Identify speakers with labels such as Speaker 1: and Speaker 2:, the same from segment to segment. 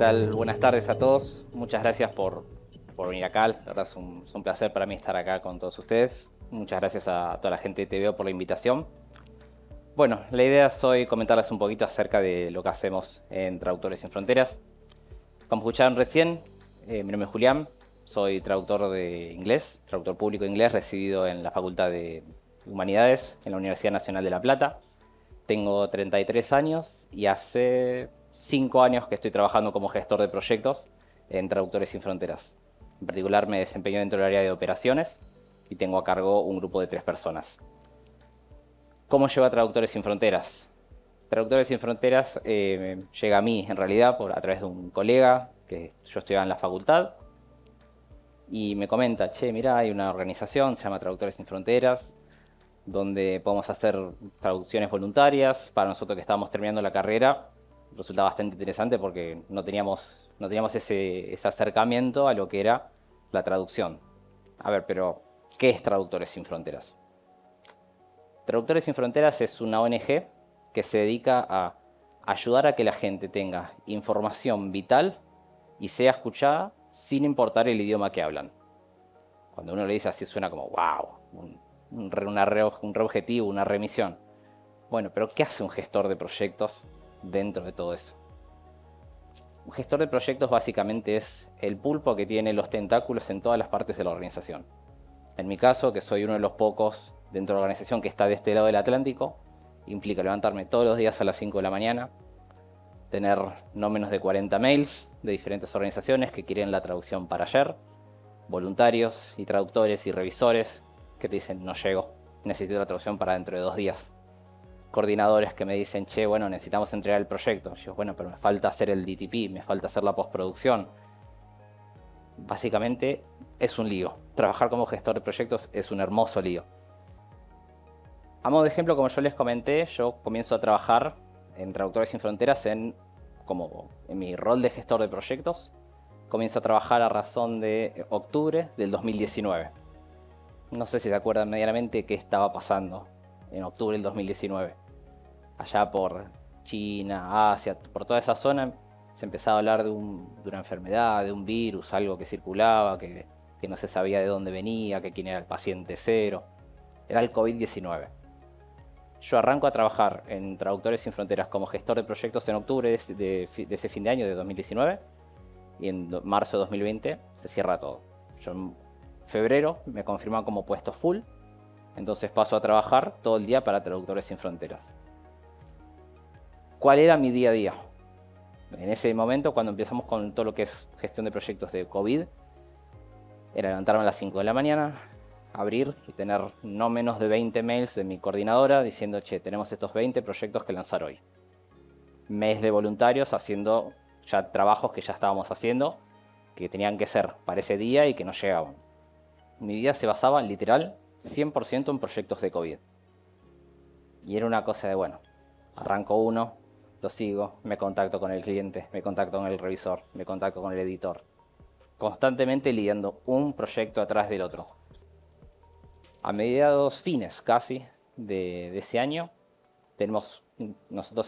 Speaker 1: tal? Buenas tardes a todos. Muchas gracias por venir acá. La verdad es un placer para mí estar acá con todos ustedes. Muchas gracias a toda la gente de TVO por la invitación. Bueno, la idea es hoy comentarles un poquito acerca de lo que hacemos en Traductores Sin Fronteras. Como escucharon recién, mi nombre es Julián, soy traductor de inglés, traductor público de inglés, residido en la Facultad de Humanidades en la Universidad Nacional de La Plata. Tengo 33 años y hace 5 años que estoy trabajando como gestor de proyectos en Traductores Sin Fronteras. En particular me desempeño dentro del área de operaciones y tengo a cargo un grupo de 3 personas. ¿Cómo lleva Traductores Sin Fronteras? Traductores Sin Fronteras llega a mí en realidad a través de un colega que yo estudiaba en la facultad y me comenta, che, mirá, hay una organización, se llama Traductores Sin Fronteras, donde podemos hacer traducciones voluntarias. Para nosotros que estábamos terminando la carrera resulta bastante interesante porque no teníamos ese acercamiento a lo que era la traducción. A ver, pero ¿qué es Traductores Sin Fronteras? Traductores Sin Fronteras es una ONG que se dedica a ayudar a que la gente tenga información vital y sea escuchada sin importar el idioma que hablan. Cuando uno le dice así suena como wow, un reobjetivo, una remisión. Bueno, pero ¿qué hace un gestor de proyectos dentro de todo eso? Un gestor de proyectos básicamente es el pulpo que tiene los tentáculos en todas las partes de la organización. En mi caso, que soy uno de los pocos dentro de la organización que está de este lado del Atlántico, implica levantarme todos los días a las 5 de la mañana, tener no menos de 40 mails de diferentes organizaciones que quieren la traducción para ayer, voluntarios y traductores y revisores que te dicen no llego, necesito la traducción para dentro de 2 días. Coordinadores que me dicen, che, bueno, necesitamos entregar el proyecto. Yo, bueno, pero me falta hacer el DTP, me falta hacer la postproducción. Básicamente es un lío. Trabajar como gestor de proyectos es un hermoso lío. A modo de ejemplo, como yo les comenté, yo comienzo a trabajar en Traductores Sin Fronteras en mi rol de gestor de proyectos. Comienzo a trabajar a razón de octubre del 2019. No sé si se acuerdan medianamente qué estaba pasando en octubre del 2019. Allá por China, Asia, por toda esa zona se empezaba a hablar de una enfermedad, de un virus, algo que circulaba, que no se sabía de dónde venía, que quién era el paciente cero. Era el COVID-19. Yo arranco a trabajar en Traductores Sin Fronteras como gestor de proyectos en octubre de ese fin de año de 2019 y en marzo de 2020 se cierra todo. Yo en febrero me confirman como puesto full, entonces paso a trabajar todo el día para Traductores Sin Fronteras. ¿Cuál era mi día a día? En ese momento, cuando empezamos con todo lo que es gestión de proyectos de COVID, era levantarme a las 5 de la mañana, abrir y tener no menos de 20 mails de mi coordinadora diciendo, che, tenemos estos 20 proyectos que lanzar hoy. Mails de voluntarios haciendo ya trabajos que ya estábamos haciendo, que tenían que ser para ese día y que no llegaban. Mi vida se basaba literal 100% en proyectos de COVID. Y era una cosa de, bueno, arranco uno, lo sigo, me contacto con el cliente, me contacto con el revisor, me contacto con el editor. Constantemente lidiando un proyecto atrás del otro. A mediados fines casi de ese año, tenemos nosotros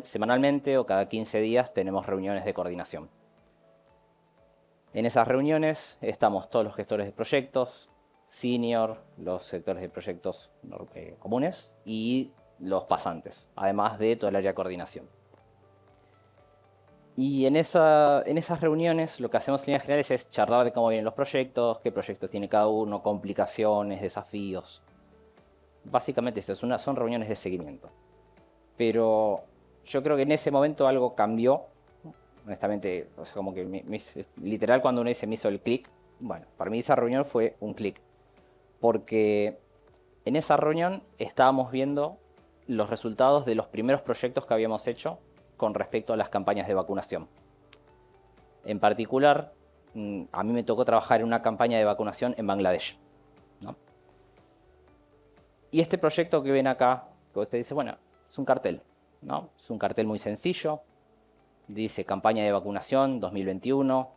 Speaker 1: semanalmente o cada 15 días tenemos reuniones de coordinación. En esas reuniones estamos todos los gestores de proyectos, senior, los sectores de proyectos comunes y los pasantes, además de todo el área de coordinación. Y en esas reuniones lo que hacemos en líneas generales es charlar de cómo vienen los proyectos, qué proyectos tiene cada uno, complicaciones, desafíos. Básicamente eso, son reuniones de seguimiento. Pero yo creo que en ese momento algo cambió. Honestamente, o sea, como que literal cuando uno dice me hizo el clic, bueno, para mí esa reunión fue un clic. Porque en esa reunión estábamos viendo los resultados de los primeros proyectos que habíamos hecho con respecto a las campañas de vacunación. En particular, a mí me tocó trabajar en una campaña de vacunación en Bangladesh, ¿no? Y este proyecto que ven acá, que usted dice, bueno, es un cartel, ¿no? Es un cartel muy sencillo, dice campaña de vacunación 2021,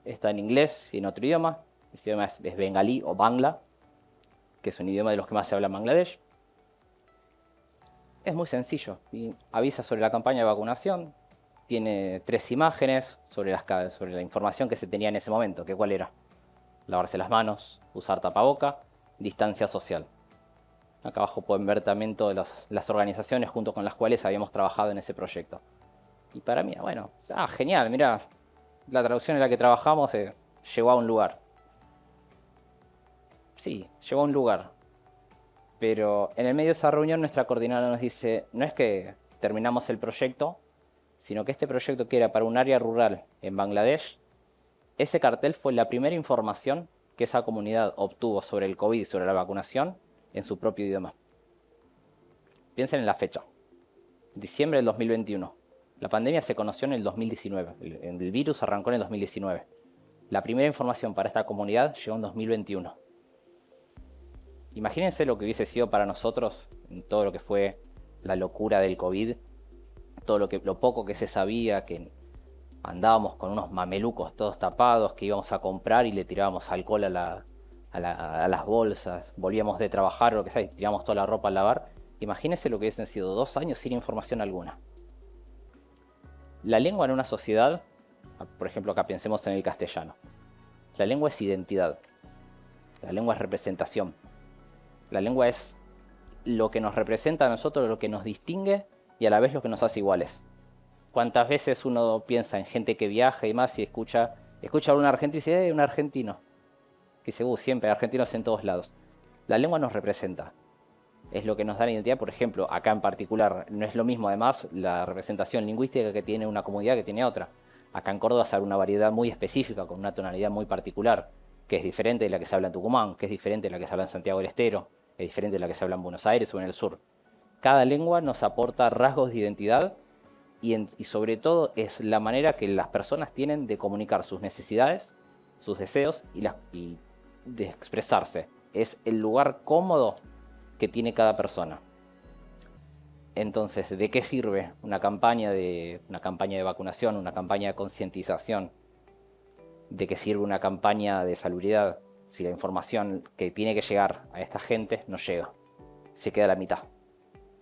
Speaker 1: está en inglés y en otro idioma, ese idioma es bengalí o bangla, que es un idioma de los que más se habla en Bangladesh. Es muy sencillo, y avisa sobre la campaña de vacunación, tiene 3 imágenes sobre la información que se tenía en ese momento, que cuál era: lavarse las manos, usar tapaboca, distancia social. Acá abajo pueden ver también todas las organizaciones junto con las cuales habíamos trabajado en ese proyecto. Y para mí, bueno, genial, mira, la traducción en la que trabajamos llegó a un lugar. Sí, llegó a un lugar. Pero en el medio de esa reunión nuestra coordinadora nos dice, no es que terminamos el proyecto, sino que este proyecto que era para un área rural en Bangladesh, ese cartel fue la primera información que esa comunidad obtuvo sobre el COVID y sobre la vacunación en su propio idioma. Piensen en la fecha. Diciembre del 2021. La pandemia se conoció en el 2019. El virus arrancó en el 2019. La primera información para esta comunidad llegó en 2021. Imagínense lo que hubiese sido para nosotros en todo lo que fue la locura del COVID, lo poco que se sabía, que andábamos con unos mamelucos todos tapados, que íbamos a comprar y le tirábamos alcohol a las bolsas, volvíamos de trabajar o lo que sea y tirábamos toda la ropa a lavar. Imagínense lo que hubiesen sido 2 años sin información alguna. La lengua en una sociedad, por ejemplo acá pensemos en el castellano, la lengua es identidad, la lengua es representación, la lengua es lo que nos representa a nosotros, lo que nos distingue y a la vez lo que nos hace iguales. ¿Cuántas veces uno piensa en gente que viaja y más y escucha a un argentino y dice, un argentino? Que dice, siempre hay argentinos en todos lados. La lengua nos representa. Es lo que nos da la identidad. Por ejemplo, acá en particular, no es lo mismo además la representación lingüística que tiene una comunidad que tiene otra. Acá en Córdoba se habla una variedad muy específica, con una tonalidad muy particular, que es diferente de la que se habla en Tucumán, que es diferente de la que se habla en Santiago del Estero, es diferente de la que se habla en Buenos Aires o en el sur. Cada lengua nos aporta rasgos de identidad y sobre todo es la manera que las personas tienen de comunicar sus necesidades, sus deseos y de expresarse. Es el lugar cómodo que tiene cada persona. Entonces, ¿de qué sirve una campaña de vacunación, una campaña de concientización? ¿De qué sirve una campaña de salubridad si la información que tiene que llegar a esta gente no llega? Se queda a la mitad.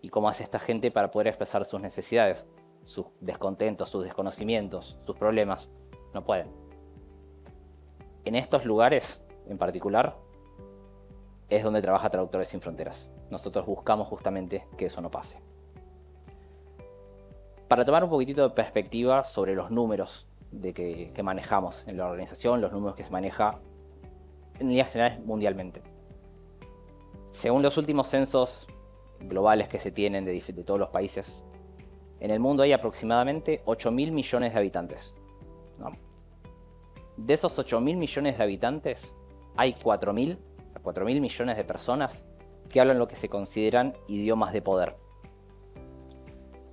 Speaker 1: ¿Y cómo hace esta gente para poder expresar sus necesidades, sus descontentos, sus desconocimientos, sus problemas? No pueden. En estos lugares, en particular, es donde trabaja Traductores Sin Fronteras. Nosotros buscamos justamente que eso no pase. Para tomar un poquitito de perspectiva sobre los números que manejamos en la organización, los números que se maneja en líneas generales mundialmente. Según los últimos censos globales que se tienen de todos los países, en el mundo hay aproximadamente 8.000 millones de habitantes. ¿No? De esos 8.000 millones de habitantes, hay 4.000 millones de personas que hablan lo que se consideran idiomas de poder.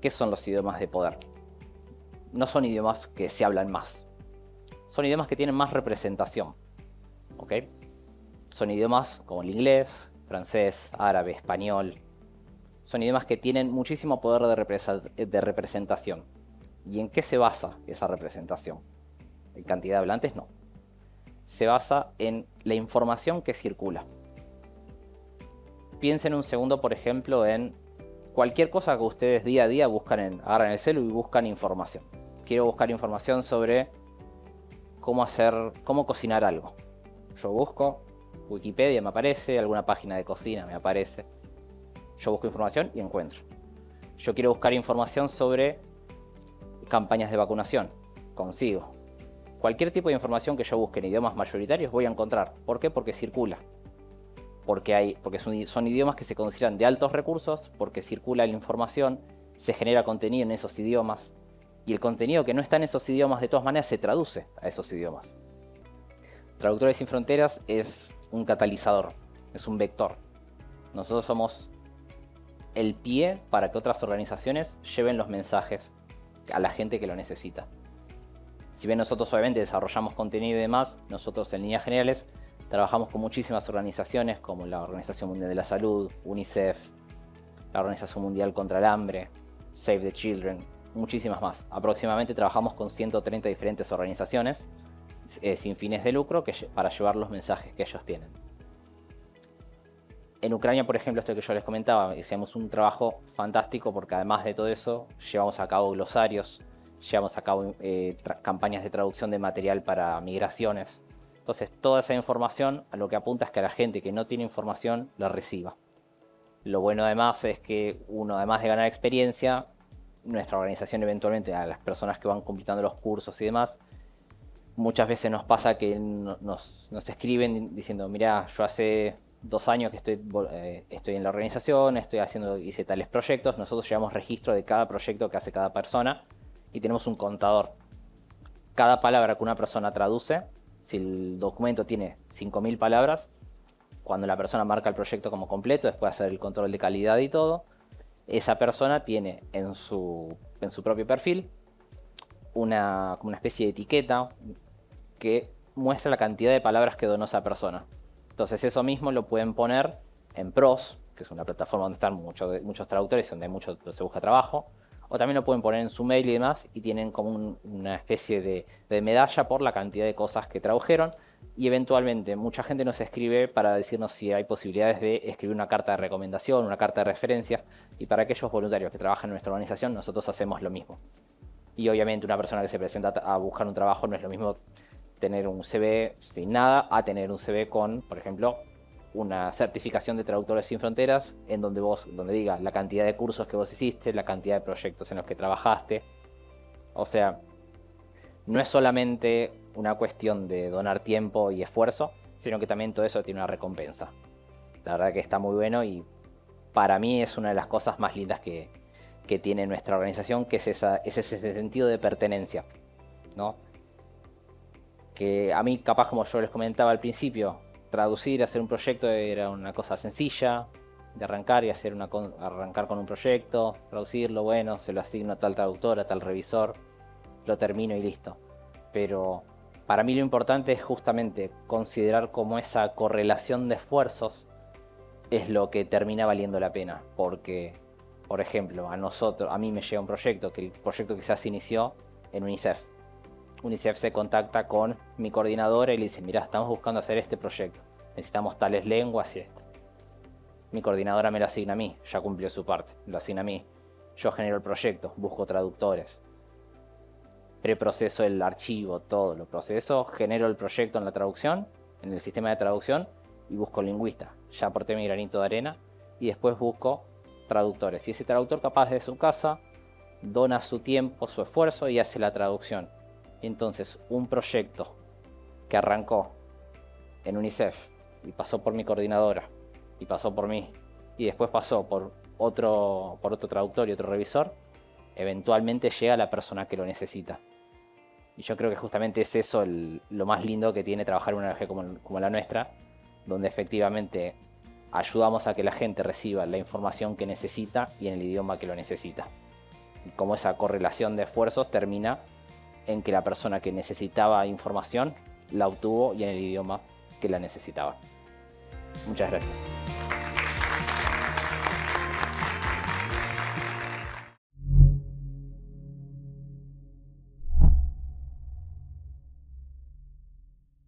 Speaker 1: ¿Qué son los idiomas de poder? No son idiomas que se hablan más. Son idiomas que tienen más representación. ¿Ok? Son idiomas como el inglés, francés, árabe, español. Son idiomas que tienen muchísimo poder de representación. ¿Y en qué se basa esa representación? ¿En cantidad de hablantes? No. Se basa en la información que circula. Piensen un segundo, por ejemplo, en cualquier cosa que ustedes día a día agarran el celu y buscan información. Quiero buscar información sobre cómo cocinar algo. Yo busco, Wikipedia me aparece, alguna página de cocina me aparece. Yo busco información y encuentro. Yo quiero buscar información sobre campañas de vacunación. Consigo. Cualquier tipo de información que yo busque en idiomas mayoritarios voy a encontrar. ¿Por qué? Porque circula. Porque son idiomas que se consideran de altos recursos, porque circula la información, se genera contenido en esos idiomas, y el contenido que no está en esos idiomas de todas maneras se traduce a esos idiomas. Traductores Sin Fronteras es un catalizador, es un vector. Nosotros somos el pie para que otras organizaciones lleven los mensajes a la gente que lo necesita. Si bien nosotros obviamente desarrollamos contenido y demás, nosotros en líneas generales trabajamos con muchísimas organizaciones como la Organización Mundial de la Salud, UNICEF, la Organización Mundial contra el Hambre, Save the Children, muchísimas más. Aproximadamente trabajamos con 130 diferentes organizaciones sin fines de lucro para llevar los mensajes que ellos tienen. En Ucrania, por ejemplo, esto que yo les comentaba, hicimos un trabajo fantástico porque además de todo eso llevamos a cabo glosarios llevamos a cabo campañas de traducción de material para migraciones. Entonces toda esa información a lo que apunta es que a la gente que no tiene información la reciba. Lo bueno además es que uno, además de ganar experiencia, nuestra organización eventualmente, a las personas que van completando los cursos y demás, muchas veces nos pasa que nos escriben diciendo, mirá, yo hace 2 años que estoy en la organización, hice tales proyectos. Nosotros llevamos registro de cada proyecto que hace cada persona y tenemos un contador. Cada palabra que una persona traduce, si el documento tiene 5.000 palabras, cuando la persona marca el proyecto como completo, después de hacer el control de calidad y todo, esa persona tiene en su propio perfil como una especie de etiqueta que muestra la cantidad de palabras que donó esa persona. Entonces eso mismo lo pueden poner en PROS, que es una plataforma donde están muchos traductores, donde se busca trabajo, o también lo pueden poner en su mail y demás, y tienen como una especie de medalla por la cantidad de cosas que tradujeron. Y eventualmente mucha gente nos escribe para decirnos si hay posibilidades de escribir una carta de recomendación, una carta de referencia, y para aquellos voluntarios que trabajan en nuestra organización nosotros hacemos lo mismo. Y obviamente una persona que se presenta a buscar un trabajo no es lo mismo tener un CV sin nada a tener un CV con, por ejemplo, una certificación de Traductores Sin Fronteras en donde diga la cantidad de cursos que vos hiciste, la cantidad de proyectos en los que trabajaste. O sea, no es solamente una cuestión de donar tiempo y esfuerzo, sino que también todo eso tiene una recompensa. La verdad que está muy bueno y para mí es una de las cosas más lindas que tiene nuestra organización, que es ese sentido de pertenencia, ¿no? Que a mí, capaz, como yo les comentaba al principio, traducir, hacer un proyecto era una cosa sencilla de arrancar y arrancar con un proyecto, traducirlo, bueno, se lo asigno a tal traductor, a tal revisor, lo termino y listo. Pero para mí lo importante es justamente considerar cómo esa correlación de esfuerzos es lo que termina valiendo la pena. Porque, por ejemplo, a mí me llega un proyecto, que el proyecto quizás se inició en UNICEF. UNICEF se contacta con mi coordinadora y le dice, mirá, estamos buscando hacer este proyecto, necesitamos tales lenguas y esto. Mi coordinadora me lo asigna a mí, ya cumplió su parte, lo asigna a mí. Yo genero el proyecto, busco traductores, preproceso el archivo, todo lo proceso, genero el proyecto en la traducción, en el sistema de traducción, y busco lingüista. Ya aporté mi granito de arena y después busco traductores. Y ese traductor, capaz de su casa, dona su tiempo, su esfuerzo y hace la traducción. Entonces, un proyecto que arrancó en UNICEF y pasó por mi coordinadora y pasó por mí y después pasó por otro traductor y otro revisor, eventualmente llega a la persona que lo necesita. Y yo creo que justamente es eso lo más lindo que tiene trabajar en una ONG como la nuestra, donde efectivamente ayudamos a que la gente reciba la información que necesita y en el idioma que lo necesita. Y como esa correlación de esfuerzos termina en que la persona que necesitaba información la obtuvo y en el idioma que la necesitaba. Muchas gracias.